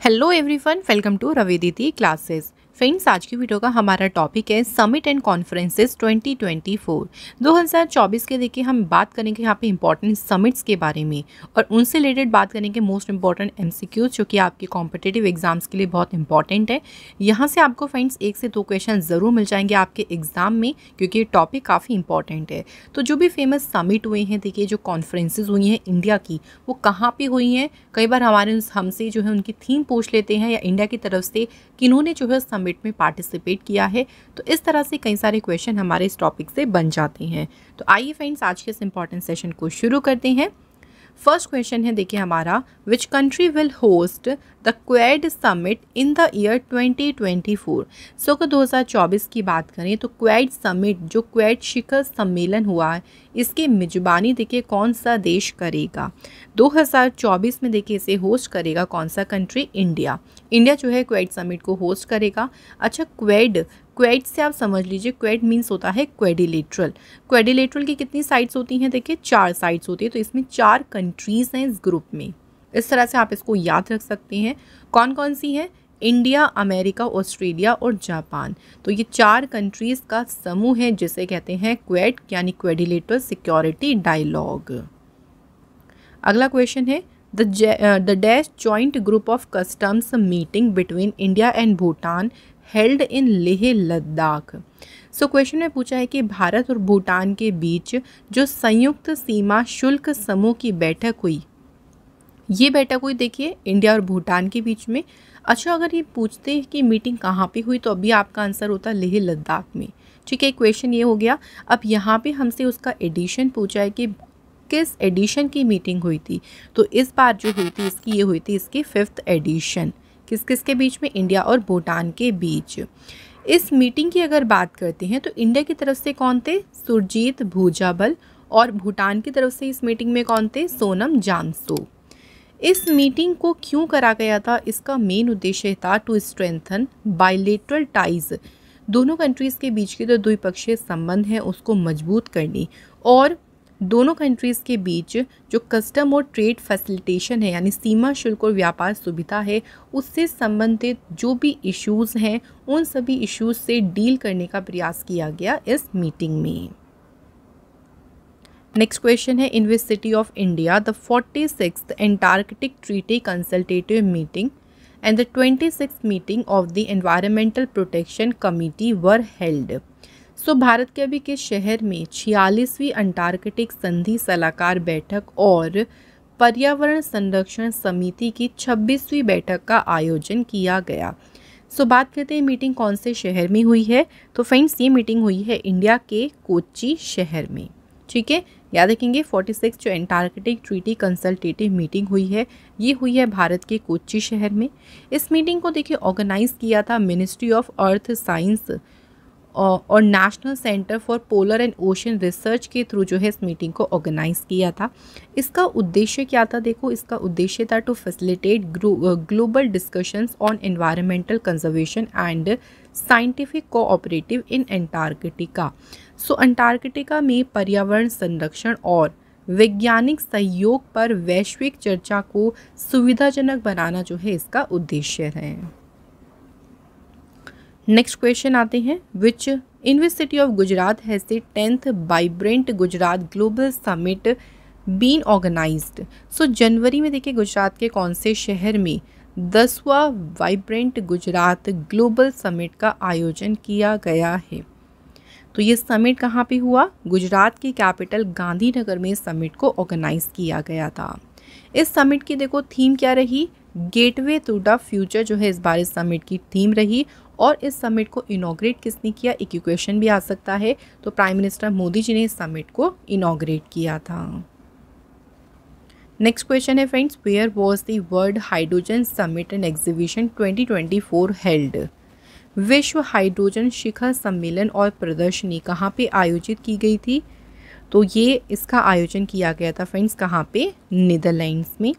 Hello everyone, welcome to Ravi classes. Friends, आज की video का हमारा टॉपिक है समिट एंड कॉन्फ्रेंसेस 2024। 2024 के देखिए हम बात करेंगे यहाँ पे इंपॉर्टेंट समिट्स के बारे में और उनसे रिलेटेड बात करेंगे मोस्ट इंपॉर्टेंट एमसीक्यूज जो कि आपके कॉम्पिटिटिव एग्जाम्स के लिए बहुत इंपॉर्टेंट है। यहाँ से आपको फ्रेंड्स 1 से 2 क्वेश्चन ज़रूर मिल जाएंगे आपके एग्जाम में, क्योंकि ये टॉपिक काफ़ी इंपॉर्टेंट है। तो जो भी फेमस समिट हुए हैं, देखिए जो कॉन्फ्रेंसेज हुई हैं इंडिया की, वो कहाँ पर हुई हैं। कई बार हमसे जो है उनकी थीम पूछ लेते हैं या इंडिया की तरफ से किन्होंने जो है समिट में पार्टिसिपेट किया है। तो इस तरह से कई सारे क्वेश्चन हमारे इस टॉपिक से बन जाते हैं। तो आइए फ्रेंड्स, आज के इस इंपॉर्टेंट सेशन को शुरू करते हैं। फर्स्ट क्वेश्चन है देखिए हमारा, विच country will host the Quad summit in the year 2024। सो अगर 2024 की बात करें तो क्वेड समिट, जो क्वेड शिखर सम्मेलन हुआ है, इसकी मेजबानी देखिए कौन सा देश करेगा। 2024 में देखिए इसे होस्ट करेगा कौन सा कंट्री, इंडिया। इंडिया जो है क्वेड समिट को होस्ट करेगा। अच्छा, क्वेड से आप समझ लीजिए, क्वेड मीन्स होता है क्वेडिलेटरल। क्वेडिलेटरल की कितनी साइड्स होती हैं, देखिए 4 साइड्स होती है। तो इसमें 4 कंट्रीज़ हैं इस ग्रुप में। इस तरह से आप इसको याद रख सकते हैं। कौन कौन सी हैं? इंडिया, अमेरिका, ऑस्ट्रेलिया और जापान। तो ये 4 कंट्रीज़ का समूह है जिसे कहते हैं क्वेड, यानी क्वेडिलेटरल सिक्योरिटी डायलॉग। अगला क्वेश्चन है, the dash joint group of customs meeting between India and Bhutan held in Leh Ladakh. So question में पूछा है कि भारत और भूटान के बीच जो संयुक्त सीमा शुल्क समूह की बैठक हुई, ये बैठक हुई देखिए इंडिया और भूटान के बीच में। अच्छा, अगर ये पूछते हैं कि मीटिंग कहाँ पे हुई, तो अभी आपका आंसर होता लेह लद्दाख में। ठीक है, क्वेश्चन ये हो गया। अब यहाँ पे हमसे उसका एडिशन पूछा है कि किस एडिशन की मीटिंग हुई थी। तो इस बार जो हुई थी इसकी, ये हुई थी इसकी 5th एडिशन। किस किस के बीच में? इंडिया और भूटान के बीच। इस मीटिंग की अगर बात करते हैं तो इंडिया की तरफ से कौन थे? सुरजीत भुजाबल। और भूटान की तरफ से इस मीटिंग में कौन थे? सोनम जामसो। इस मीटिंग को क्यों करा गया था? इसका मेन उद्देश्य था टू स्ट्रेंथन बायलेटरल टाइज। दोनों कंट्रीज़ के बीच के जो द्विपक्षीय संबंध हैं उसको मजबूत करनी, और दोनों कंट्रीज़ के बीच जो कस्टम और ट्रेड फैसिलिटेशन है, यानी सीमा शुल्क और व्यापार सुविधा है, उससे संबंधित जो भी इश्यूज़ हैं उन सभी इश्यूज़ से डील करने का प्रयास किया गया इस मीटिंग में। नेक्स्ट क्वेश्चन है, in which city of India the 46th Antarctic treaty consultative meeting and the 26th meeting of the environmental protection committee were held. So Bharat के अभी किस शहर में 46वीं अंटार्कटिक संधि सलाहकार बैठक और पर्यावरण संरक्षण समिति की 26वीं बैठक का आयोजन किया गया। सो बात करते हैं मीटिंग कौन से शहर में हुई है। तो फ्रेंड्स, ये मीटिंग हुई है इंडिया के कोच्चि शहर में। ठीक है, याद रखेंगे 46 जो एंटार्कटिक ट्रीटी कंसल्टेटिव मीटिंग हुई है, ये हुई है भारत के कोच्चि शहर में। इस मीटिंग को देखिए ऑर्गेनाइज किया था मिनिस्ट्री ऑफ अर्थ साइंस और national centre for polar and ocean research के थ्रू जो है इस मीटिंग को ऑर्गेनाइज किया था। इसका उद्देश्य क्या था? देखो, इसका उद्देश्य था to facilitate global discussions on environmental conservation and scientific cooperative in Antarctica. So Antarctica में पर्यावरण संरक्षण और वैज्ञानिक सहयोग पर वैश्विक चर्चा को सुविधाजनक बनाना जो है इसका उद्देश्य है। नेक्स्ट क्वेश्चन आते हैं, which in which city of Gujarat has the 10th vibrant Gujarat global summit been organized. So जनवरी में देखिए गुजरात के कौन से शहर में 10वां वाइब्रेंट गुजरात ग्लोबल समिट का आयोजन किया गया है। तो ये समिट कहाँ पे हुआ? गुजरात की कैपिटल गांधीनगर में समिट को ऑर्गेनाइज किया गया था। इस समिट की देखो थीम क्या रही? गेटवे टू द फ्यूचर जो है इस बार इस समिट की थीम रही। और इस समिट को इनॉग्रेट किसने किया? एक क्वेश्चन भी आ सकता है। तो प्राइम मिनिस्टर मोदी जी ने इस समिट को इनॉग्रेट किया था। नेक्स्ट क्वेश्चन है friends, where was the world hydrogen summit and exhibition 2024 held. विश्व हाइड्रोजन शिखर सम्मेलन और प्रदर्शनी कहाँ पे आयोजित की गई थी? तो ये इसका आयोजन किया गया था फ्रेंड्स कहाँ पे? नीदरलैंड्स में।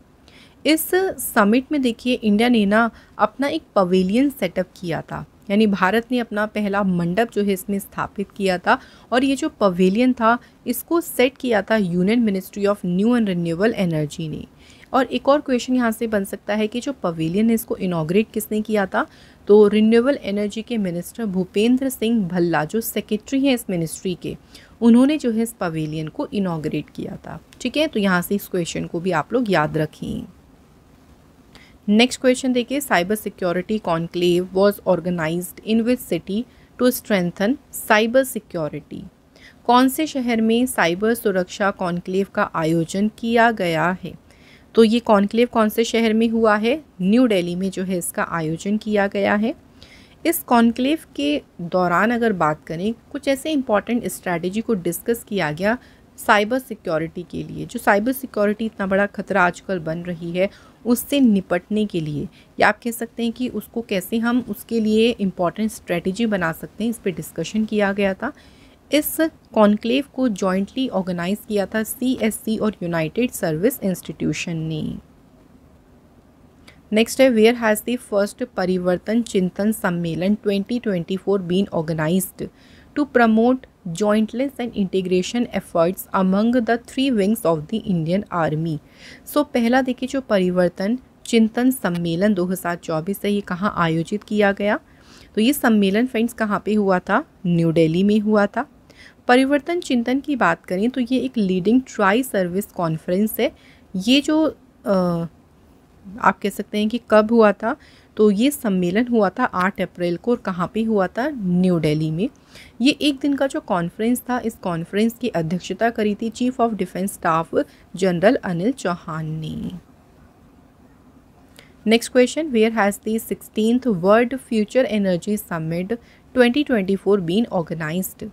इस समिट में देखिए इंडिया ने ना अपना एक पवेलियन सेटअप किया था, यानी भारत ने अपना पहला मंडप जो है इसमें स्थापित किया था। और ये जो पवेलियन था इसको सेट किया था union ministry of new and renewable energy ने। और एक और क्वेश्चन यहाँ से बन सकता है कि जो पवेलियन है इसको इनॉग्रेट किसने किया था, तो रिन्यूएबल एनर्जी के मिनिस्टर भूपेंद्र सिंह भल्ला जो सेक्रेटरी हैं इस मिनिस्ट्री के, उन्होंने जो है इस पवेलियन को इनॉग्रेट किया था। ठीक है, तो यहाँ से इस क्वेश्चन को भी आप लोग याद रखें। नेक्स्ट क्वेश्चन देखिए, cyber security conclave was organized in which city to strengthen cyber security. कौन से शहर में साइबर सुरक्षा कॉन्क्लेव का आयोजन किया गया है, तो ये कॉन्क्लेव कौन से शहर में हुआ है, न्यू दिल्ली में जो है इसका आयोजन किया गया है। इस कॉन्क्लेव के दौरान अगर बात करें, कुछ ऐसे इंपॉर्टेंट स्ट्रैटेजी को डिस्कस किया गया साइबर सिक्योरिटी के लिए। जो साइबर सिक्योरिटी इतना बड़ा खतरा आजकल बन रही है, उससे निपटने के लिए, या आप कह सकते हैं कि उसको कैसे हम उसके लिए इम्पॉर्टेंट स्ट्रैटेजी बना सकते हैं, इस पर डिस्कशन किया गया था। इस कॉन्क्लेव को जॉइंटली ऑर्गेनाइज किया था CSC और यूनाइटेड सर्विस इंस्टीट्यूशन ने। नेक्स्ट है, where has the first Parivartan Chintan Sammelan 2024 been organized to promote jointless and integration efforts among the 3 wings of the Indian Army। सो पहला देखिए, जो परिवर्तन चिंतन सम्मेलन 2024 है, ये कहाँ आयोजित किया गया, तो ये सम्मेलन फ्रेंड्स कहाँ पे हुआ था, न्यू दिल्ली में हुआ था। परिवर्तन चिंतन की बात करें तो ये एक लीडिंग ट्राई सर्विस कॉन्फ्रेंस है। ये जो आप कह सकते हैं कि कब हुआ था, तो ये सम्मेलन हुआ था 8 अप्रैल को, और कहाँ पे हुआ था, न्यू दिल्ली में। ये एक दिन का जो कॉन्फ्रेंस था, इस कॉन्फ्रेंस की अध्यक्षता करी थी chief of defence staff general Anil Chauhan ने। Next question, where has the 16th world future energy summit 2024 been organized.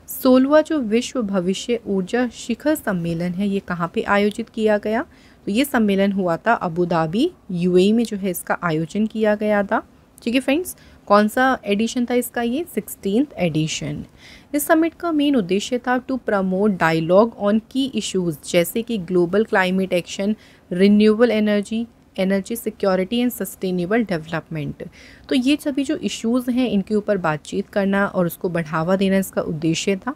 16वां जो विश्व भविष्य ऊर्जा शिखर सम्मेलन है, ये कहाँ पे आयोजित किया गया, तो ये सम्मेलन हुआ था अबू धाबी UAE में जो है इसका आयोजन किया गया था। ठीक है फ्रेंड्स, कौन सा एडिशन था इसका, ये 16th एडिशन। इस समिट का मेन उद्देश्य था टू प्रमोट डायलॉग ऑन की इश्यूज जैसे कि global climate action, renewable energy, energy security and sustainable development. तो ये सभी जो इश्यूज़ हैं इनके ऊपर बातचीत करना और उसको बढ़ावा देना इसका उद्देश्य था।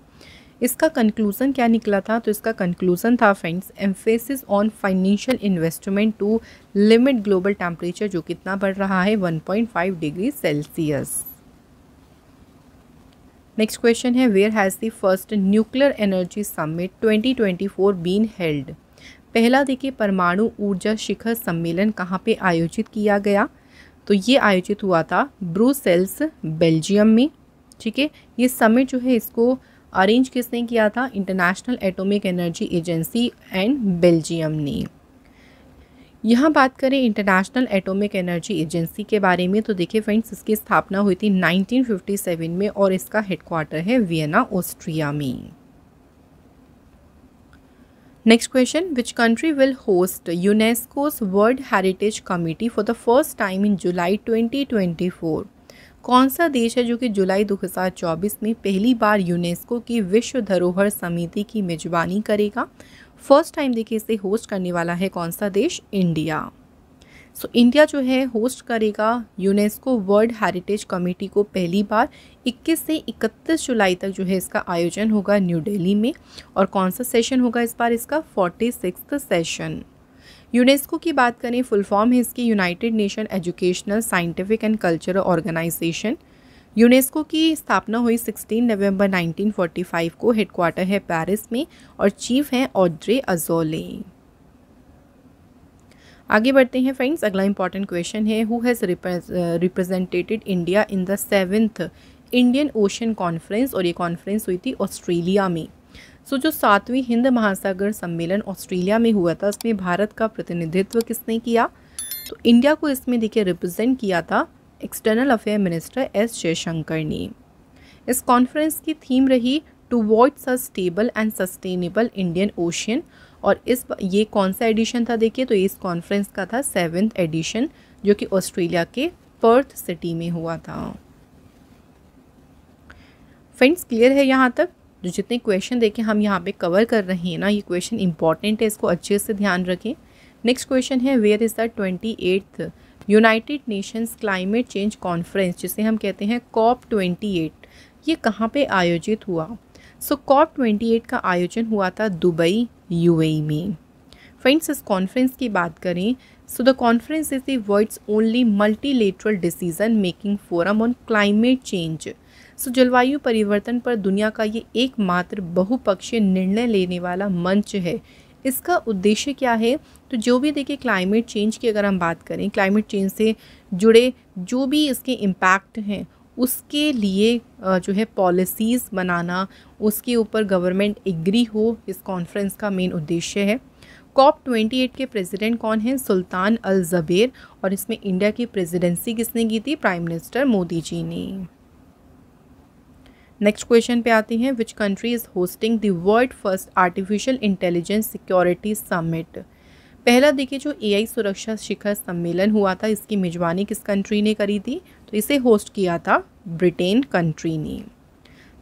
इसका कंक्लूज़न क्या निकला था, तो इसका कंक्लूज़न था friends, emphasis on financial investment to limit global temperature जो कितना बढ़ रहा है 1.5 डिग्री सेल्सियस। नेक्स्ट क्वेश्चन है, where has the first nuclear energy summit 2024 been held. पहला देखिए, परमाणु ऊर्जा शिखर सम्मेलन कहाँ पे आयोजित किया गया, तो ये आयोजित हुआ था ब्रुसेल्स बेल्जियम में। ठीक है, ये समिट जो है इसको अरेंज किसने किया था, international atomic energy agency and Belgium ने। यहाँ बात करें इंटरनेशनल एटॉमिक एनर्जी एजेंसी के बारे में, तो देखिए फ्रेंड्स, इसकी स्थापना हुई थी 1957 में और इसका हेडक्वार्टर है वियना ऑस्ट्रिया में। Next question, which country will host UNESCO's world heritage committee for the first time in July 2024। कौन सा देश है जो कि जुलाई 2024 में पहली बार यूनेस्को की विश्व धरोहर समिति की मेजबानी करेगा। फर्स्ट टाइम देखिए इसे होस्ट करने वाला है कौन सा देश, इंडिया। सो इंडिया जो है होस्ट करेगा यूनेस्को वर्ल्ड हेरिटेज कमेटी को पहली बार। 21 से 31 जुलाई तक जो है इसका आयोजन होगा न्यू दिल्ली में। और कौन सा सेशन होगा इस बार, इसका 46वां सेशन। यूनेस्को की बात करें, फुल फॉर्म है इसकी united nation educational scientific and cultural organization. UNESCO की स्थापना हुई 16 नवंबर 1945 को, हेडक्वार्टर है पेरिस में और चीफ हैं ऑड्रे अजोले। आगे बढ़ते हैं फ्रेंड्स, अगला इंपॉर्टेंट क्वेश्चन है, who has represented India in the 7th Indian ocean conference. और ये कॉन्फ्रेंस हुई थी ऑस्ट्रेलिया में। सो जो 7वीं हिंद महासागर सम्मेलन ऑस्ट्रेलिया में हुआ था, उसमें भारत का प्रतिनिधित्व किसने किया, तो इंडिया को इसमें देखिए रिप्रेजेंट किया था external affair minister S Jaishankar ने। इस कॉन्फ्रेंस की थीम रही towards a stable and sustainable Indian ocean. और ये कौन सा एडिशन था देखिए, तो इस कॉन्फ्रेंस का था 7th एडिशन जो कि ऑस्ट्रेलिया के पर्थ सिटी में हुआ था। फ्रेंड्स क्लियर है यहाँ तक, जो जितने क्वेश्चन देखें हम यहाँ पे कवर कर रहे हैं ना, ये क्वेश्चन इंपॉर्टेंट है, इसको अच्छे से ध्यान रखें। नेक्स्ट क्वेश्चन है, where is the 28th united nations climate change conference, जिसे हम कहते हैं COP28, ये कहाँ पे आयोजित हुआ। सो COP28 का आयोजन हुआ था दुबई UAE में। फ्रेंड्स इस कॉन्फ्रेंस की बात करें, so the conference is the world's only multilateral decision making forum on climate change. So जलवायु परिवर्तन पर दुनिया का ये एकमात्र बहुपक्षीय निर्णय लेने वाला मंच है। इसका उद्देश्य क्या है? तो जो भी देखिए क्लाइमेट चेंज की अगर हम बात करें, क्लाइमेट चेंज से जुड़े जो भी इसके इम्पैक्ट हैं उसके लिए जो है पॉलिसीज़ बनाना, उसके ऊपर गवर्नमेंट एग्री हो, इस कॉन्फ्रेंस का मेन उद्देश्य है। COP28 के प्रेसिडेंट कौन हैं? सुल्तान अल ज़बेर। और इसमें इंडिया की प्रेसिडेंसी किसने की थी? प्राइम मिनिस्टर मोदी जी ने। नेक्स्ट क्वेश्चन पे आते हैं, विच country is hosting the world first artificial intelligence security summit. पहला देखिए जो AI सुरक्षा शिखर सम्मेलन हुआ था, इसकी मेजबानी किस कंट्री ने करी थी? तो इसे होस्ट किया था ब्रिटेन कंट्री ने।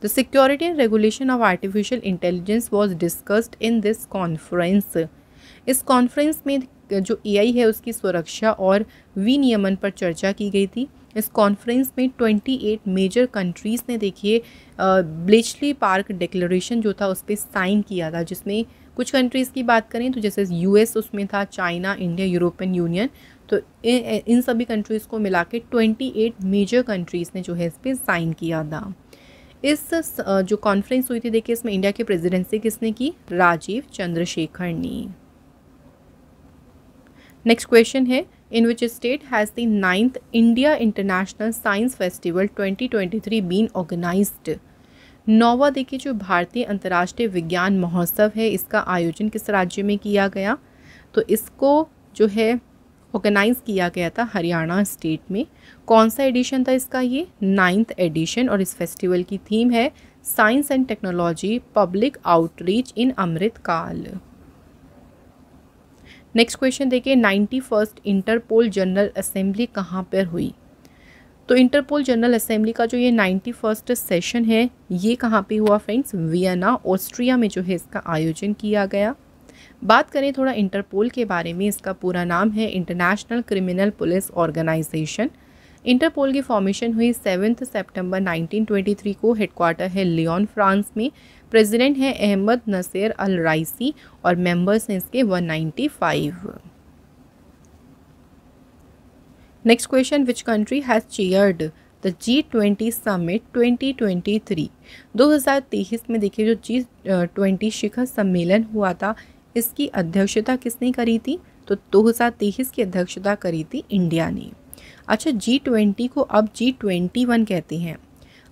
The security and regulation of artificial intelligence was discussed in this conference. इस कॉन्फ्रेंस में जो AI है उसकी सुरक्षा और विनियमन पर चर्चा की गई थी। इस कॉन्फ्रेंस में 28 मेजर कंट्रीज़ ने देखिए ब्लेचली पार्क डिक्लेरेशन जो था उस पर साइन किया था, जिसमें कुछ कंट्रीज़ की बात करें तो जैसे US उसमें था, चाइना, इंडिया, यूरोपियन यूनियन। तो इन सभी कंट्रीज़ को मिला के 28 मेजर कंट्रीज़ ने जो है इस पर साइन किया था। इस जो कॉन्फ्रेंस हुई थी देखिए इसमें इंडिया की प्रेसिडेंसी किसने की? राजीव चंद्रशेखर ने। नेक्स्ट क्वेश्चन है, in which state has the 9th India international science festival 2023 been organized. 9वां देखिए जो भारतीय अंतर्राष्ट्रीय विज्ञान महोत्सव है, इसका आयोजन किस राज्य में किया गया? तो इसको जो है ऑर्गेनाइज किया गया था हरियाणा स्टेट में। कौन सा एडिशन था इसका? ये 9th एडिशन। और इस फेस्टिवल की थीम है science and technology public outreach in Amrit Kaal. Next question देखिए, 91st इंटरपोल जनरल असेंबली कहाँ पर हुई? तो इंटरपोल जनरल असेंबली का जो ये 91st सेशन है ये कहाँ पे हुआ फ्रेंड्स? वियना ऑस्ट्रिया में जो है इसका आयोजन किया गया। बात करें थोड़ा इंटरपोल के बारे में, इसका पूरा नाम है international criminal police organization. Interpol की फॉर्मेशन हुई 7 सितंबर 1923 को। हेडक्वार्टर है लियोन फ्रांस में। प्रेसिडेंट है अहमद नसीर अल राइसी और मेंबर्स हैं इसके 195। Next question, which country has chaired the G20 summit 2023। 2023 में देखिए जो G20 शिखर सम्मेलन हुआ था इसकी अध्यक्षता किसने करी थी? तो 2023 की अध्यक्षता करी थी इंडिया ने। अच्छा, G20 को अब G21 कहते हैं।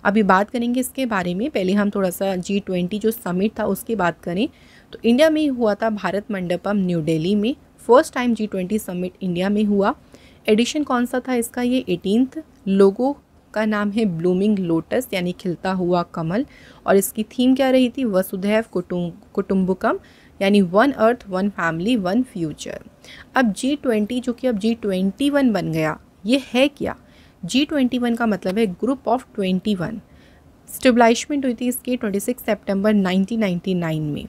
अभी बात करेंगे इसके बारे में, पहले हम थोड़ा सा G20 जो समिट था उसकी बात करें तो इंडिया में हुआ था भारत मंडपम न्यू दिल्ली में। First time G20 summit India में हुआ। एडिशन कौन सा था इसका? ये 18th। लोगो का नाम है ब्लूमिंग लोटस यानी खिलता हुआ कमल। और इसकी थीम क्या रही थी? वसुधैव कुटुंबकम यानी one earth one family one future. अब G20 जो कि अब G21 बन गया, ये है क्या? G21 का मतलब है ग्रुप ऑफ 21। स्टेब्लिशमेंट हुई थी इसकी 26 सितंबर 1999 में।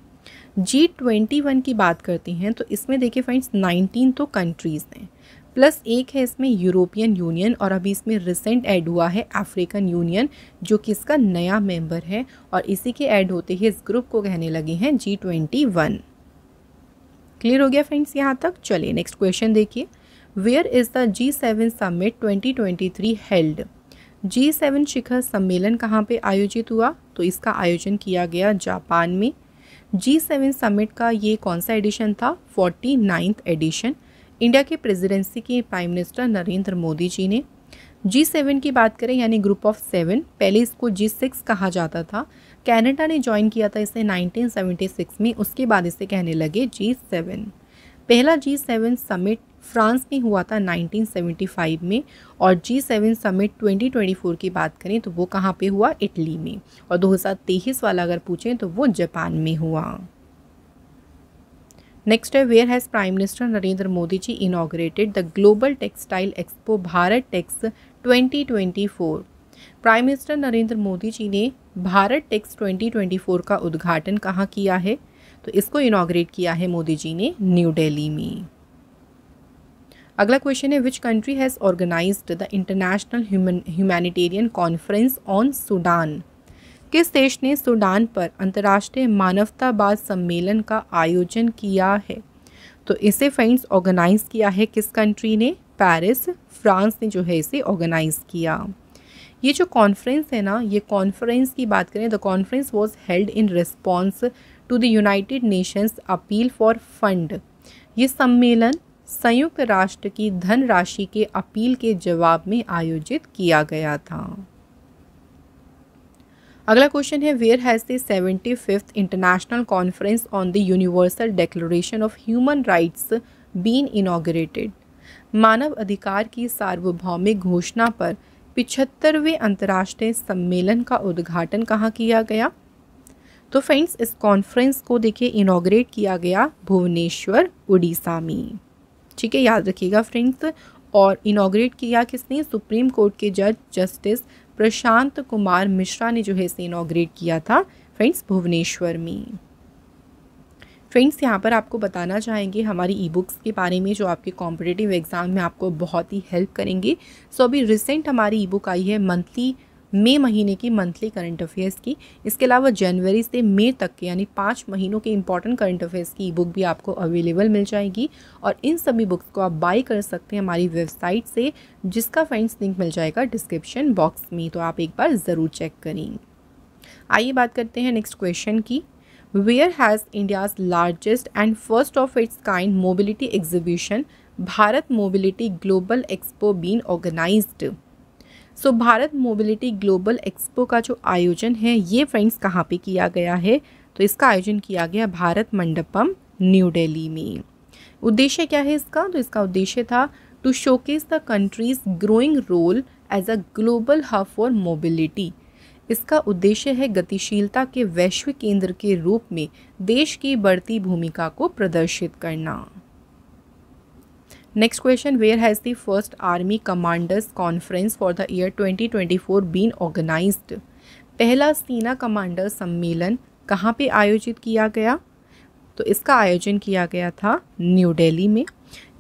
G21 की बात करते हैं तो इसमें देखिए फ्रेंड्स 19 तो कंट्रीज़ हैं, प्लस एक है इसमें यूरोपियन यूनियन, और अभी इसमें रिसेंट ऐड हुआ है अफ्रीकन यूनियन जो कि इसका नया मेंबर है। और इसी के ऐड होते ही इस ग्रुप को कहने लगे हैं G21। क्लियर हो गया फ्रेंड्स यहाँ तक? चलिए नेक्स्ट क्वेश्चन देखिए, where is the G7 summit 2023 held. G7 शिखर सम्मेलन कहाँ पे आयोजित हुआ? तो इसका आयोजन किया गया जापान में। G7 समिट का ये कौन सा एडिशन था? 49th edition. इंडिया के प्रेसिडेंसी के प्राइम मिनिस्टर नरेंद्र मोदी जी ने। G7 की बात करें यानी ग्रुप ऑफ 7, पहले इसको G6 कहा जाता था। कनाडा ने ज्वाइन किया था इसे 1976 में, उसके बाद इसे कहने लगे G7। पहला G7 समिट फ्रांस में हुआ था 1975 में। और G7 समिट 2024 की बात करें तो वो कहाँ पे हुआ? इटली में। और 2023 वाला अगर पूछें तो वो जापान में हुआ। नेक्स्ट है, where has prime minister Narendra Modi ji inaugurated the global textile expo Bharat Tex 2024। Prime minister Narendra Modi ji ने भारत टेक्स 2024 का उद्घाटन कहाँ किया है? तो इसको इनॉग्रेट किया है मोदी जी ने न्यू दिल्ली में। अगला क्वेश्चन है, which country has organized the international humanitarian conference on Sudan. किस देश ने सूडान पर अंतर्राष्ट्रीय मानवतावाद सम्मेलन का आयोजन किया है? तो तो इसे फ्रेंड्स ऑर्गेनाइज किया है किस कंट्री ने? पेरिस, फ्रांस ने जो है इसे ऑर्गेनाइज किया। ये जो कॉन्फ्रेंस है ना, ये कॉन्फ्रेंस की बात करें, the conference was held in response to the united nations appeal for fund. ये सम्मेलन संयुक्त राष्ट्र की धनराशि के अपील के जवाब में आयोजित किया गया था। अगला क्वेश्चन है, where has the 75th international conference on the universal declaration of human rights been inaugurated. मानव अधिकार की सार्वभौमिक घोषणा पर 75वें अंतर्राष्ट्रीय सम्मेलन का उद्घाटन कहाँ किया गया? तो फ्रेंड्स इस कॉन्फ्रेंस को देखिए इनॉग्रेट किया गया भुवनेश्वर, उड़ीसा में। ठीक है, याद रखिएगा फ्रेंड्स। और इनॉग्रेट किया किसने? सुप्रीम कोर्ट के जज जस्टिस प्रशांत कुमार मिश्रा ने जो है इसे इनॉग्रेट किया था फ्रेंड्स भुवनेश्वर में। फ्रेंड्स यहाँ पर आपको बताना चाहेंगे हमारी ई बुक्स के बारे में जो आपके कॉम्पिटिटिव एग्जाम में आपको बहुत ही हेल्प करेंगे। सो अभी रिसेंट हमारी ई बुक आई है मंथली मई महीने की मंथली करंट अफेयर्स की। इसके अलावा जनवरी से मई तक के यानी 5 महीनों के इंपॉर्टेंट करंट अफेयर्स की ई बुक भी आपको अवेलेबल मिल जाएगी और इन सभी बुक्स को आप बाई कर सकते हैं हमारी वेबसाइट से, जिसका फ्रेंड्स लिंक मिल जाएगा डिस्क्रिप्शन बॉक्स में, तो आप एक बार ज़रूर चेक करें। आइए बात करते हैं नेक्स्ट क्वेश्चन की। Where has India's largest and first of its kind mobility exhibition Bharat mobility global expo been organized. So Bharat mobility global expo का जो आयोजन है ये फ्रेंड्स कहाँ पे किया गया है? तो इसका आयोजन किया गया भारत मंडपम, न्यू दिल्ली में। उद्देश्य क्या है इसका? तो इसका उद्देश्य था to showcase the country's growing role as a global hub for mobility. इसका उद्देश्य है गतिशीलता के वैश्विक केंद्र के रूप में देश की बढ़ती भूमिका को प्रदर्शित करना। Next question, where has the first army commanders conference for the year 2024 been organized. पहला सेना कमांडर सम्मेलन कहाँ पे आयोजित किया गया? तो इसका आयोजन किया गया था न्यू दिल्ली में।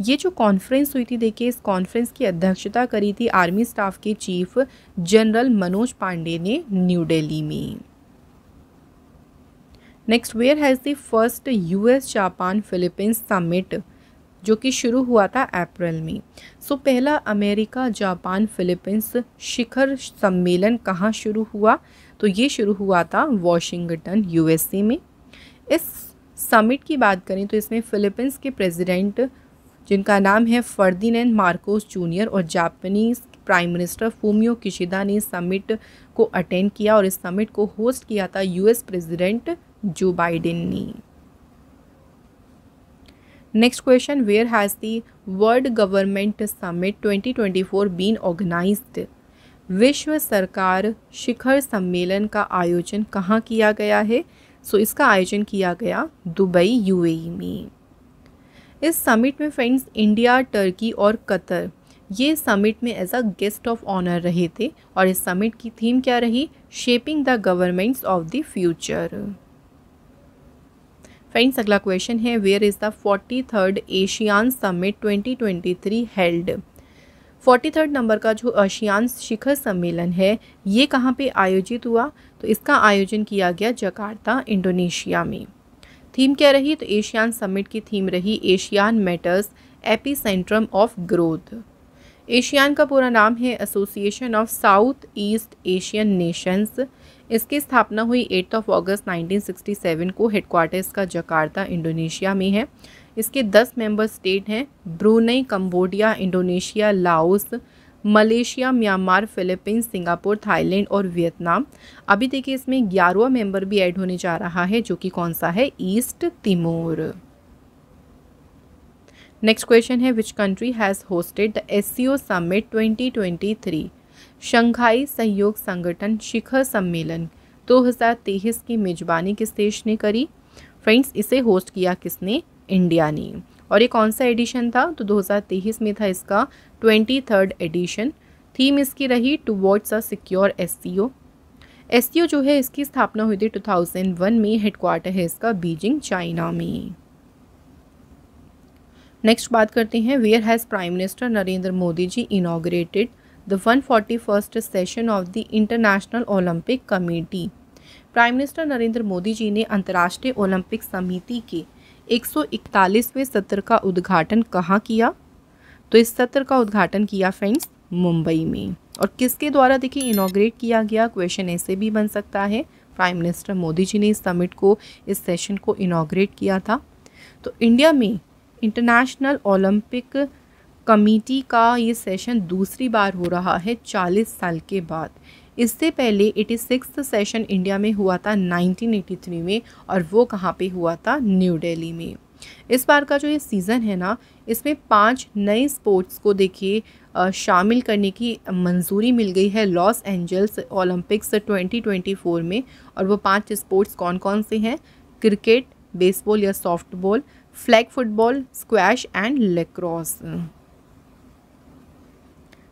ये जो कॉन्फ्रेंस हुई थी देखिए, इस कॉन्फ्रेंस की अध्यक्षता करी थी आर्मी स्टाफ के चीफ जनरल मनोज पांडे ने न्यू दिल्ली में। Next, where has the first US Japan Philippines summit जो कि शुरू हुआ था अप्रैल में। सो पहला अमेरिका जापान फिलीपींस शिखर सम्मेलन कहाँ शुरू हुआ? तो ये शुरू हुआ था वॉशिंगटन, यूएसए में। इस समिट की बात करें तो इसमें फिलीपींस के प्रेसिडेंट जिनका नाम है फर्दिनैंड मार्कोस जूनियर और Japanese prime minister Fumio Kishida ने समिट को अटेंड किया और इस समिट को होस्ट किया था यूएस प्रेसिडेंट जो बाइडेन ने। Next question, where has the world government summit 2024 been organized. विश्व सरकार शिखर सम्मेलन का आयोजन कहाँ किया गया है? सो इसका आयोजन किया गया दुबई, यूएई में। इस समिट में फ्रेंड्स इंडिया, टर्की और कतर ये समिट में as a guest of honour रहे थे और इस समिट की थीम क्या रही? Shaping the governments of the future. Friends अगला क्वेश्चन है, where is the 43rd ASEAN summit 2023 held. 43rd number का जो एशियान शिखर सम्मेलन है ये कहाँ पे आयोजित हुआ? तो इसका आयोजन किया गया जकार्ता, इंडोनेशिया में। थीम क्या रही? तो एशियान समिट की थीम रही ASEAN matters epicentrum of growth. ASEAN का पूरा नाम है association of south east Asian nations. इसकी स्थापना हुई 8 अगस्त 1967 को। हेडक्वार्टर इसका जकार्ता, इंडोनेशिया में है। इसके 10 मेंबर स्टेट हैं Brunei, Cambodia, Indonesia, Laos, Malaysia, Myanmar, Philippines, Singapore, Thailand और वियतनाम। अभी देखिए इसमें 11वां मेंबर भी ऐड होने जा रहा है जो कि कौन सा है? East Timor. नेक्स्ट क्वेश्चन है, which country has hosted the SCO summit 2023। Shanghai सहयोग संगठन शिखर सम्मेलन 2023 की मेजबानी किस देश ने करी? फ्रेंड्स इसे होस्ट किया किसने? इंडिया ने। और ये कौन सा एडिशन था? तो 2023 में था इसका 23rd एडिशन। थीम इसकी रही towards a secure SCO. SCO जो है इसकी स्थापना हुई थी 2001 में। हेडक्वार्टर है इसका बीजिंग, चाइना में। नेक्स्ट बात करते हैं, where has prime minister Narendra Modi ji inaugurated the 141st session of the international Olympic committee. Prime minister Narendra Modi ji ने अंतर्राष्ट्रीय ओलंपिक समिति के 141वें सत्र का उद्घाटन कहाँ किया? तो इस सत्र का उद्घाटन किया फ्रेंड्स मुंबई में। और किसके द्वारा देखिए इनॉग्रेट किया गया? क्वेश्चन ऐसे भी बन सकता है। प्राइम मिनिस्टर मोदी जी ने इस समिट को, इस सेशन को इनॉग्रेट किया था। तो इंडिया में इंटरनेशनल ओलंपिक कमेटी का ये सेशन दूसरी बार हो रहा है 40 साल के बाद। इससे पहले 86वां सेशन इंडिया में हुआ था 1983 में, और वो कहाँ पे हुआ था? न्यू दिल्ली में। इस बार का जो ये सीज़न है ना, इसमें 5 नए स्पोर्ट्स को देखिए शामिल करने की मंजूरी मिल गई है लॉस एंजल्स ओलंपिक्स 2024 में। और वो 5 स्पोर्ट्स कौन कौन से हैं? क्रिकेट, बेसबॉल या softball, flag football, squash and lacrosse.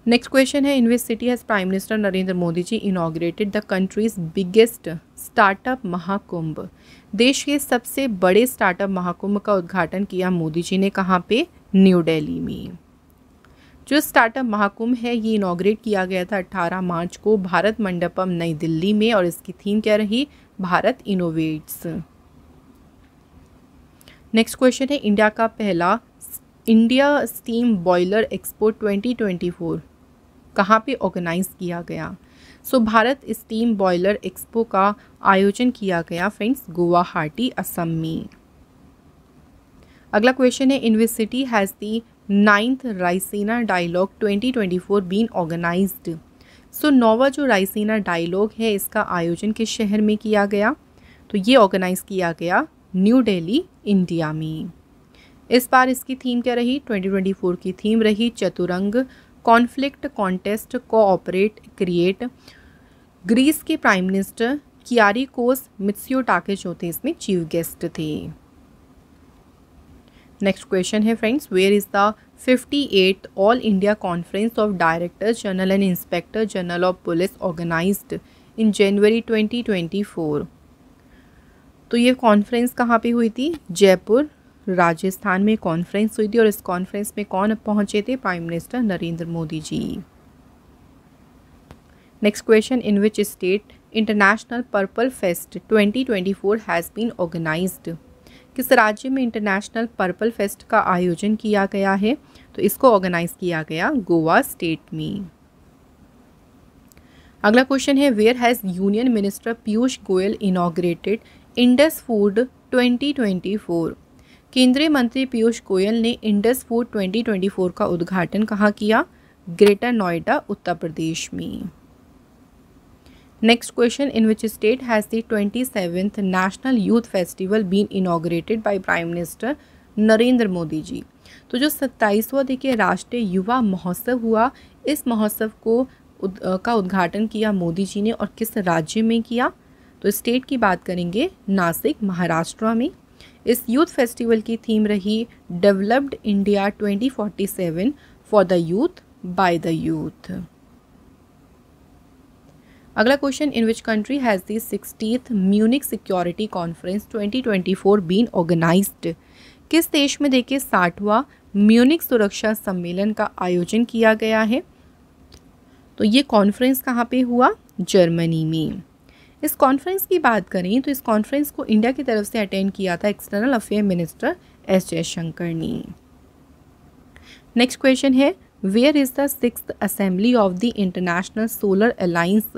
Next question है, in which city has prime minister Narendra Modi ji inaugurated the country's biggest startup Mahakumbh? देश के सबसे बड़े स्टार्टअप महाकुंभ का उद्घाटन किया मोदी जी ने कहाँ पे? न्यू दिल्ली में। जो स्टार्टअप महाकुंभ है ये इनॉग्रेट किया गया था 18 मार्च को भारत मंडपम नई दिल्ली में, और इसकी थीम क्या रही? भारत इनोवेट्स। नेक्स्ट क्वेश्चन है, इंडिया का पहला इंडिया स्टीम बॉयलर एक्सपो 2024 कहाँ पे ऑर्गेनाइज किया गया? सो भारत स्टीम बॉयलर एक्सपो का आयोजन किया गया फ्रेंड्स गुवाहाटी, असम में। अगला क्वेश्चन है, in which city has the 9th Raisina dialogue 2024 been organized? So 9वां जो रायसीना डायलॉग है इसका आयोजन किस शहर में किया गया? तो ये ऑर्गेनाइज किया गया न्यू दिल्ली, इंडिया में। इस बार इसकी थीम क्या रही? 2024 की थीम रही चतुरंग, conflict, contest, cooperate, create. Greece के प्राइम मिनिस्टर कियारिकोस मित्सोटाकिस जो थे इसमें चीफ गेस्ट थे। नेक्स्ट क्वेश्चन है friends, where is the 58th all India conference of directors general and inspector general of police organised in January 2024? तो ये conference कहाँ पे हुई थी? जयपुर, राजस्थान में कॉन्फ्रेंस हुई थी। और इस कॉन्फ्रेंस में कौन पहुंचे थे? Prime minister Narendra Modi ji. Next question, in which state international purple fest 2024 has been organised? किस राज्य में इंटरनेशनल पर्पल फेस्ट का आयोजन किया गया है? तो इसको ऑर्गेनाइज किया गया गोवा स्टेट में। अगला क्वेश्चन है, where has union minister Piyush Goyal inaugurated Indus food 2024? केंद्रीय मंत्री पीयूष गोयल ने इंडस फूड 2024 का उद्घाटन कहाँ किया? ग्रेटर नोएडा, उत्तर प्रदेश में। Next question, in which state has the 27th national youth festival been inaugurated by prime minister Narendra Modi ji? तो जो 27वां देखिए राष्ट्रीय युवा महोत्सव हुआ, इस महोत्सव को का उद्घाटन किया मोदी जी ने, और किस राज्य में किया? तो स्टेट की बात करेंगे नासिक, महाराष्ट्र में। इस यूथ फेस्टिवल की थीम रही developed India 2047 for the youth by the youth. अगला question, in which country has the 60th Munich security conference 2024 been organised? किस देश में देखिए 60वां म्यूनिक सुरक्षा सम्मेलन का आयोजन किया गया है? तो ये कॉन्फ्रेंस कहाँ पे हुआ? जर्मनी में। इस कॉन्फ्रेंस की बात करें तो इस कॉन्फ्रेंस को इंडिया की तरफ से अटेंड किया था external affair minister S Jaishankar ने। नेक्स्ट क्वेश्चन है, where is the 6th assembly of the international solar alliance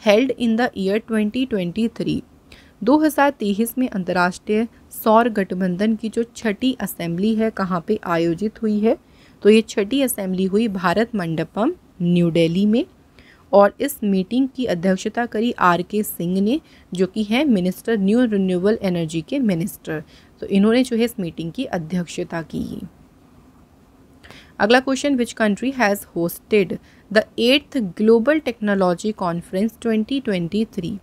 held in the year 2023? 2023 में अंतर्राष्ट्रीय सौर गठबंधन की जो 6ठी असेंबली है कहाँ पे आयोजित हुई है? तो ये 6ठी असेंबली हुई भारत मंडपम, न्यू दिल्ली में। और इस मीटिंग की अध्यक्षता करी RK सिंह ने, जो कि है मिनिस्टर न्यू रिन्यूएबल एनर्जी के मिनिस्टर। तो इन्होंने जो है इस मीटिंग की अध्यक्षता की। अगला question, which country has hosted the 8th global technology conference 2023?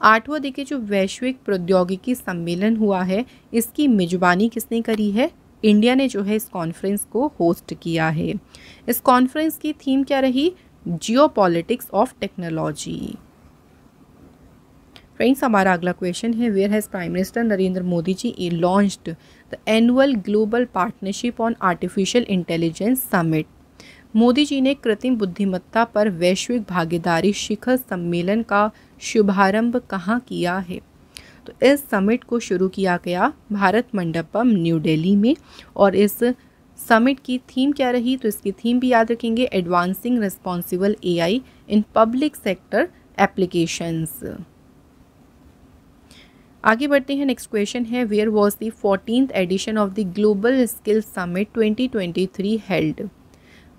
8वां देखिए जो वैश्विक प्रौद्योगिकी सम्मेलन हुआ है, इसकी मेजबानी किसने करी है? इंडिया ने जो है इस कॉन्फ्रेंस को होस्ट किया है। इस कॉन्फ्रेंस की थीम क्या रही? Geopolitics of technology. फ्रेंड्स, हमारा अगला क्वेश्चन है, where has prime minister Narendra Modi ji launched the annual global partnership on artificial intelligence summit? Modi ji ने कृत्रिम बुद्धिमत्ता पर वैश्विक भागीदारी शिखर सम्मेलन का शुभारंभ कहाँ किया है? तो इस समिट को शुरू किया गया भारत मंडपम न्यू दिल्ली में। और इस समिट की थीम क्या रही, तो इसकी थीम भी याद रखेंगे, advancing responsible AI in public sector applications. आगे बढ़ते हैं, नेक्स्ट क्वेश्चन है, where was the 14th edition of the global skill summit 2023 held.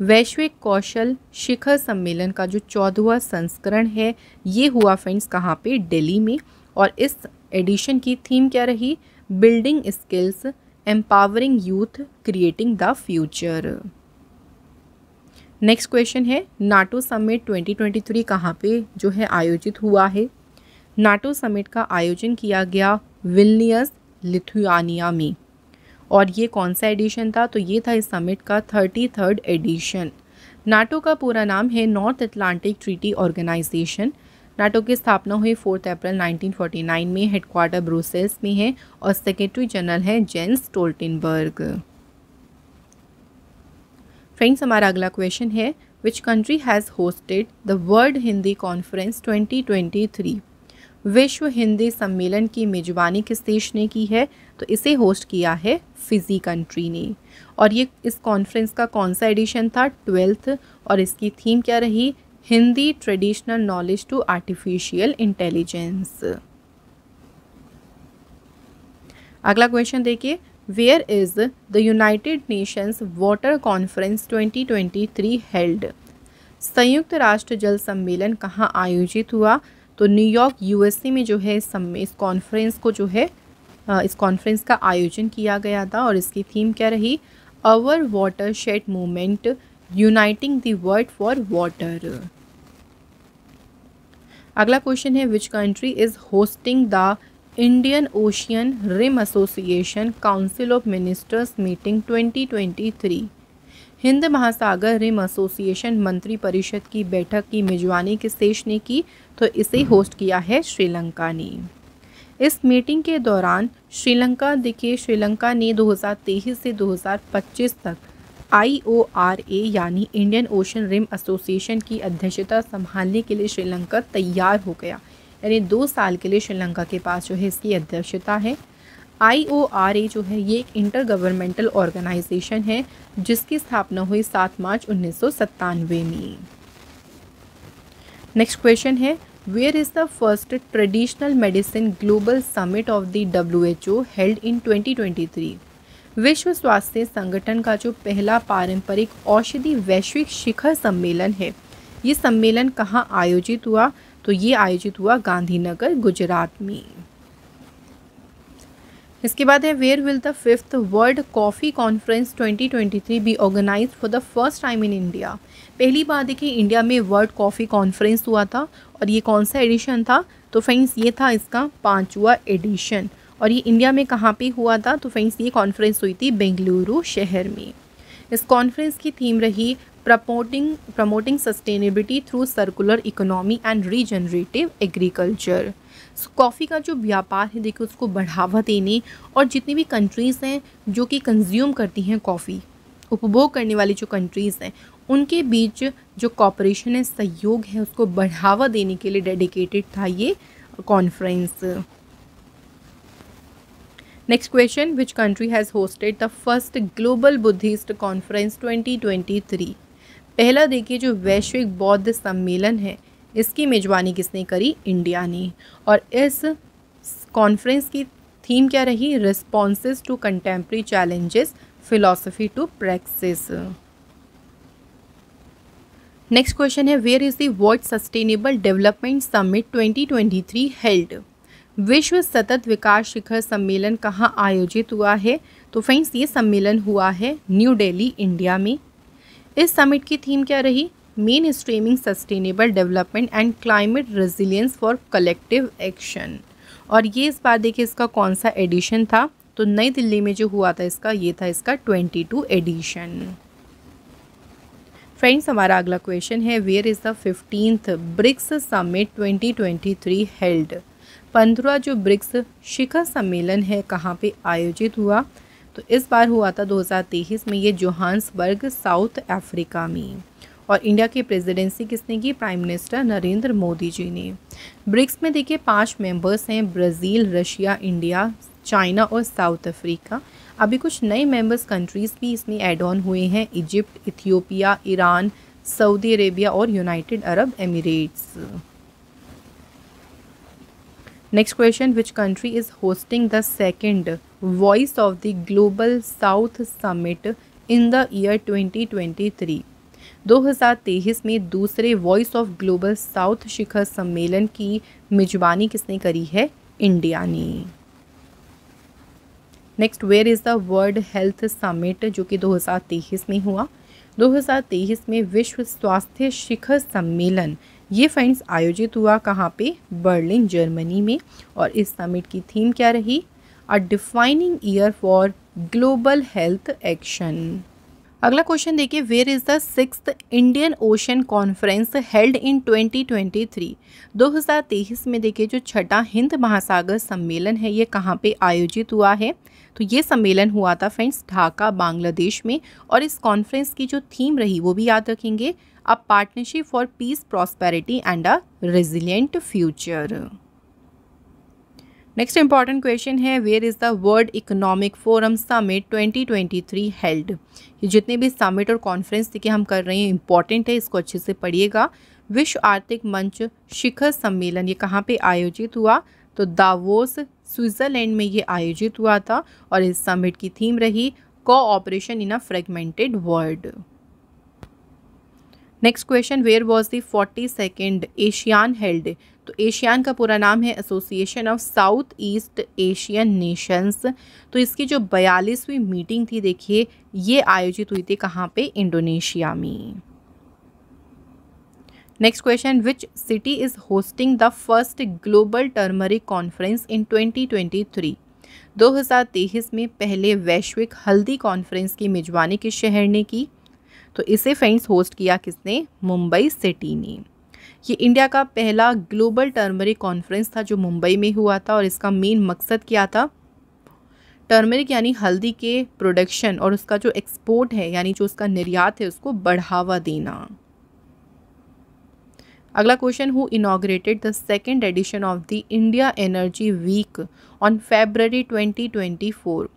वैश्विक कौशल शिखर सम्मेलन का जो 14वां संस्करण है ये हुआ फ्रेंड्स कहाँ पे, दिल्ली में। और इस एडिशन की थीम क्या रही, building skills, empowering youth, creating the future. Next question है, नाटो समिट 2023 कहाँ पे जो है आयोजित हुआ है। नाटो समिट का आयोजन किया गया विल्नियस, लिथुआनिया में। और ये कौन सा एडिशन था, तो ये था इस समिट का 33rd एडिशन। नाटो का पूरा नाम है North Atlantic treaty organization. NATO की स्थापना हुई 4 अप्रैल 1949 में, हेडक्वार्टर ब्रुसेल्स में है और सेक्रेटरी जनरल है जेंस स्टोल्टेनबर्ग। फ्रेंड्स हमारा अगला क्वेश्चन है, which country has hosted the world Hindi conference 2023। विश्व हिंदी सम्मेलन की मेजबानी किस देश ने की है, तो इसे होस्ट किया है फिजी कंट्री ने। और ये इस कॉन्फ्रेंस का कौन सा एडिशन था, 12th। और इसकी थीम क्या रही, Hindi traditional knowledge to artificial intelligence. अगला क्वेश्चन देखिए, where is the united nations water conference 2023 held. संयुक्त राष्ट्र जल सम्मेलन कहाँ आयोजित हुआ, तो न्यूयॉर्क यूएसए में जो है इस कॉन्फ्रेंस को जो है इस कॉन्फ्रेंस का आयोजन किया गया था। और इसकी थीम क्या रही, our watershed movement uniting the world for water. अगला क्वेश्चन है, which country is hosting the Indian ocean rim association council of ministers meeting 2023। हिंद महासागर रिम एसोसिएशन मंत्री परिषद की बैठक की मेजबानी किस देश ने की, तो इसे होस्ट किया है श्रीलंका ने। इस मीटिंग के दौरान श्रीलंका ने 2023 से 2025 तक IORA यानी इंडियन ओशन रिम एसोसिएशन की अध्यक्षता संभालने के लिए श्रीलंका तैयार हो गया। यानी 2 साल के लिए श्रीलंका के पास जो है इसकी अध्यक्षता है। IORA जो है ये एक इंटर गवर्नमेंटल ऑर्गेनाइजेशन है जिसकी स्थापना हुई 7 मार्च 1997 में। नेक्स्ट क्वेश्चन है, where is the first traditional medicine global summit of the WHO held in 2023। विश्व स्वास्थ्य संगठन का जो पहला पारंपरिक औषधि वैश्विक शिखर सम्मेलन है, ये सम्मेलन कहाँ आयोजित हुआ, तो ये आयोजित हुआ गांधीनगर, गुजरात में। इसके बाद है, where will the 5th world coffee conference 2023 be organized for the first time in India. पहली बार देखिए इंडिया में वर्ल्ड कॉफ़ी कॉन्फ्रेंस हुआ था। और ये कौन सा एडिशन था, तो फ्रेंड्स ये था इसका 5वां एडिशन। और ये इंडिया में कहाँ पे हुआ था, तो फ्रेंड्स ये कॉन्फ्रेंस हुई थी बेंगलुरु शहर में। इस कॉन्फ्रेंस की थीम रही promoting sustainability through circular economy and regenerative agriculture. Coffee का जो व्यापार है देखिए उसको बढ़ावा देने और जितनी भी कंट्रीज़ हैं जो कि कंज्यूम करती हैं कॉफ़ी, उपभोग करने वाली जो कंट्रीज़ हैं उनके बीच जो कॉपरेशन है, सहयोग है, उसको बढ़ावा देने के लिए डेडिकेटेड था ये conference. Next question, which country has hosted the first global Buddhist conference 2023। पहला देखिए जो वैश्विक बौद्ध सम्मेलन है इसकी मेजबानी किसने करी, इंडिया ने। और इस कॉन्फ्रेंस की थीम क्या रही, responses to contemporary challenges, philosophy to practice. Next question है, where is the world sustainable development summit 2023 held. विश्व सतत विकास शिखर सम्मेलन कहाँ आयोजित हुआ है, तो फ्रेंड्स ये सम्मेलन हुआ है न्यू दिल्ली, इंडिया में। इस समिट की थीम क्या रही, main streaming sustainable development and climate resilience for collective action. और ये इस बार देखिए इसका कौन सा एडिशन था, तो नई दिल्ली में जो हुआ था इसका ये था इसका 22 एडिशन। फ्रेंड्स हमारा अगला क्वेश्चन है, where is the 15th BRICS summit 2023 held. 15वां जो ब्रिक्स शिखर सम्मेलन है कहाँ पे आयोजित हुआ, तो इस बार हुआ था 2023 में, ये जोहान्सबर्ग, साउथ अफ्रीका में। और इंडिया की प्रेसिडेंसी किसने की? प्राइम मिनिस्टर नरेंद्र मोदी जी ने। ब्रिक्स में देखिए 5 मेंबर्स हैं, ब्राज़ील, रशिया, इंडिया, चाइना और साउथ अफ्रीका। अभी कुछ नए मेंबर्स कंट्रीज़ भी इसमें ऐड ऑन हुए हैं, Egypt, Ethiopia, Iran, Saudi Arabia और United Arab Emirates. Next question, which country is hosting the second voice of the global south summit in the year 2023? 2023 में दूसरे वॉइस ऑफ ग्लोबल साउथ शिखर सम्मेलन की मेजबानी किसने करी है? इंडिया ने। Next, where is the world health summit जो कि 2023 में हुआ? 2023 में विश्व स्वास्थ्य शिखर सम्मेलन ये फ्रेंड्स आयोजित हुआ कहाँ पे? बर्लिन, जर्मनी में। और इस समिट की थीम क्या रही? A defining year for global health action. अगला क्वेश्चन देखिए, where is the 6th Indian ocean conference held in 2023? 2023 में देखिए जो छठा हिंद महासागर सम्मेलन है ये कहाँ पे आयोजित हुआ है? तो ये सम्मेलन हुआ था फ्रेंड्स ढाका, बांग्लादेश में। और इस कॉन्फ्रेंस की जो थीम रही वो भी याद रखेंगे, a partnership for peace, prosperity and a resilient future. Next important question है, where is the world economic forum summit 2023 held? ये जितने भी समिट और कॉन्फ्रेंस देखिए हम कर रहे हैं इंपॉर्टेंट है, इसको अच्छे से पढ़िएगा। विश्व आर्थिक मंच शिखर सम्मेलन ये कहाँ पे आयोजित हुआ? तो दावोस, स्विट्जरलैंड में ये आयोजित हुआ था। और इस समिट की थीम रही cooperation in a fragmented world. Next question, where was the 42nd ASEAN held? तो एशियान का पूरा नाम है association of south east Asian nations. तो इसकी जो 42वीं मीटिंग थी देखिए ये आयोजित हुई थी कहाँ पे? इंडोनेशिया में। Next question, which city is hosting the first global turmeric conference in 2023? 2023 में पहले वैश्विक हल्दी कॉन्फ्रेंस की मेजबानी किस शहर ने की? तो इसे फ्रेंड्स होस्ट किया किसने? मुंबई सिटी ने। ये इंडिया का पहला ग्लोबल टर्मरिक कॉन्फ्रेंस था जो मुंबई में हुआ था। और इसका मेन मकसद क्या था? टर्मरिक यानी हल्दी के प्रोडक्शन और उसका जो एक्सपोर्ट है यानी जो उसका निर्यात है उसको बढ़ावा देना। अगला question, who inaugurated the second edition of the India energy week on February 2024?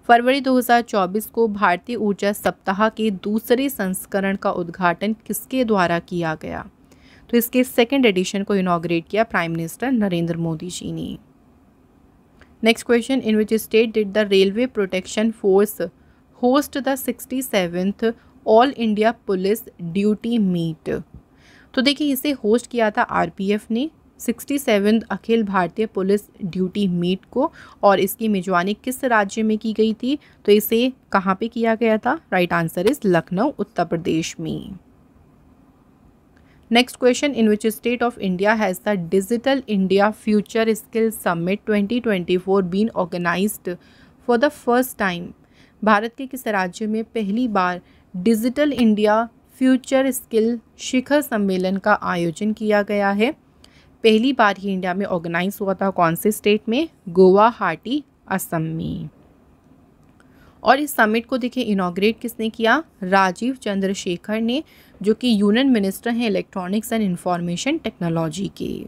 फरवरी 2024 को भारतीय ऊर्जा सप्ताह के दूसरे संस्करण का उद्घाटन किसके द्वारा किया गया? तो इसके सेकेंड एडिशन को इनॉग्रेट किया प्राइम मिनिस्टर नरेंद्र मोदी जी ने। Next question, in which state did the railway protection force host the 67th all India police duty meet? तो देखिए इसे होस्ट किया था आरपीएफ ने 67th Akhil Bharatiya police duty meet को। और इसकी मेजबानी किस राज्य में की गई थी? तो इसे कहाँ पे किया गया था? Right answer is Lucknow, Uttar Pradesh में। Next question, in which state of India has the digital India future skill summit 2024 been organized for the first time? Bharat के किस राज्य में पहली बार डिजिटल इंडिया फ्यूचर स्किल शिखर सम्मेलन का आयोजन किया गया है? पहली बार ही इंडिया में ऑर्गेनाइज हुआ था कौन से स्टेट में? गुवाहाटी, असम में। और इस समिट को देखिए इनॉग्रेट किसने किया? राजीव चंद्रशेखर ने, जो कि यूनियन मिनिस्टर हैं इलेक्ट्रॉनिक्स एंड इंफॉर्मेशन टेक्नोलॉजी के।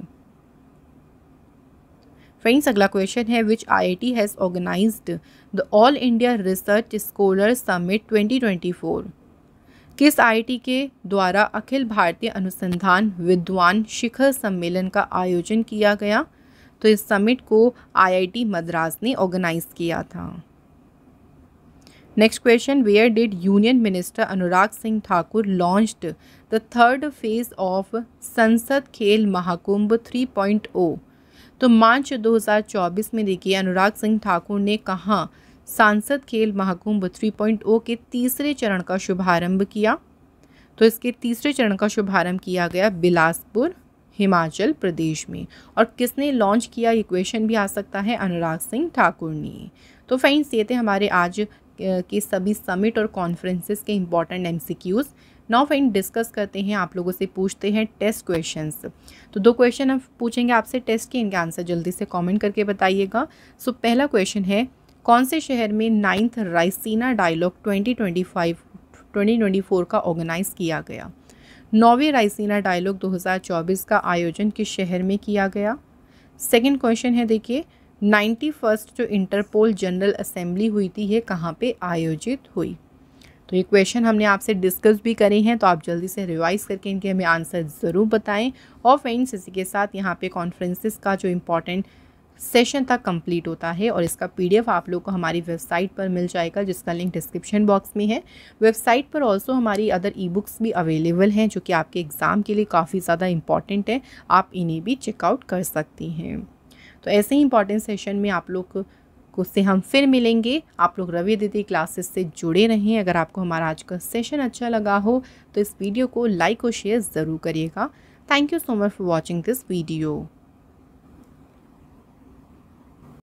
फ्रेंड्स अगला क्वेश्चन है, which IIT has organized the all India research scholar summit 2024? किस आईआईटी के द्वारा अखिल भारतीय अनुसंधान विद्वान शिखर सम्मेलन का आयोजन किया गया? तो इस समिट को आईआईटी मद्रास ने ऑर्गेनाइज किया था। Next question, where did union minister Anurag Singh Thakur launched the third phase of Sansad Khel Mahakumbh 3.0? तो मार्च 2024 में देखिए अनुराग सिंह ठाकुर ने कहाँ सांसद खेल महाकुंभ 3.0 के तीसरे चरण का शुभारंभ किया? तो इसके तीसरे चरण का शुभारंभ किया गया बिलासपुर, हिमाचल प्रदेश में। और किसने लॉन्च किया ये क्वेश्चन भी आ सकता है, अनुराग सिंह ठाकुर ने। तो फ्रेंड्स ये थे हमारे आज के सभी समिट और कॉन्फ्रेंसेस के important MCQs. Now friend discuss करते हैं, आप लोगों से पूछते हैं टेस्ट क्वेश्चंस। तो 2 क्वेश्चन हम पूछेंगे आपसे टेस्ट के, इनके आंसर जल्दी से कमेंट करके बताइएगा। सो पहला क्वेश्चन है, कौन से शहर में 9th रायसीना डायलॉग 2024 का ऑर्गेनाइज किया गया? 9वें रायसीना डायलॉग 2024 का आयोजन किस शहर में किया गया। सेकंड क्वेश्चन है देखिए 91st जो इंटरपोल जनरल असेंबली हुई थी ये कहाँ पे आयोजित हुई। तो ये क्वेश्चन हमने आपसे डिस्कस भी करे हैं, तो आप जल्दी से रिवाइज करके इनके हमें आंसर ज़रूर बताएं। और फ्रेंड्स इसी के साथ यहाँ पे कॉन्फ्रेंसेस का जो इम्पोर्टेंट सेशन तक कंप्लीट होता है और इसका पीडीएफ आप लोग को हमारी वेबसाइट पर मिल जाएगा, जिसका लिंक डिस्क्रिप्शन बॉक्स में है। वेबसाइट पर ऑल्सो हमारी अदर ई बुक्स भी अवेलेबल हैं जो कि आपके एग्ज़ाम के लिए काफ़ी ज़्यादा इंपॉर्टेंट है, आप इन्हें भी चेकआउट कर सकती हैं। तो ऐसे ही इंपॉर्टेंट सेशन में आप लोग को से हम फिर मिलेंगे। आप लोग रवि दीदी क्लासेस से जुड़े रहें। अगर आपको हमारा आज का सेशन अच्छा लगा हो तो इस वीडियो को लाइक और शेयर ज़रूर करिएगा। Thank you so much for watching this video.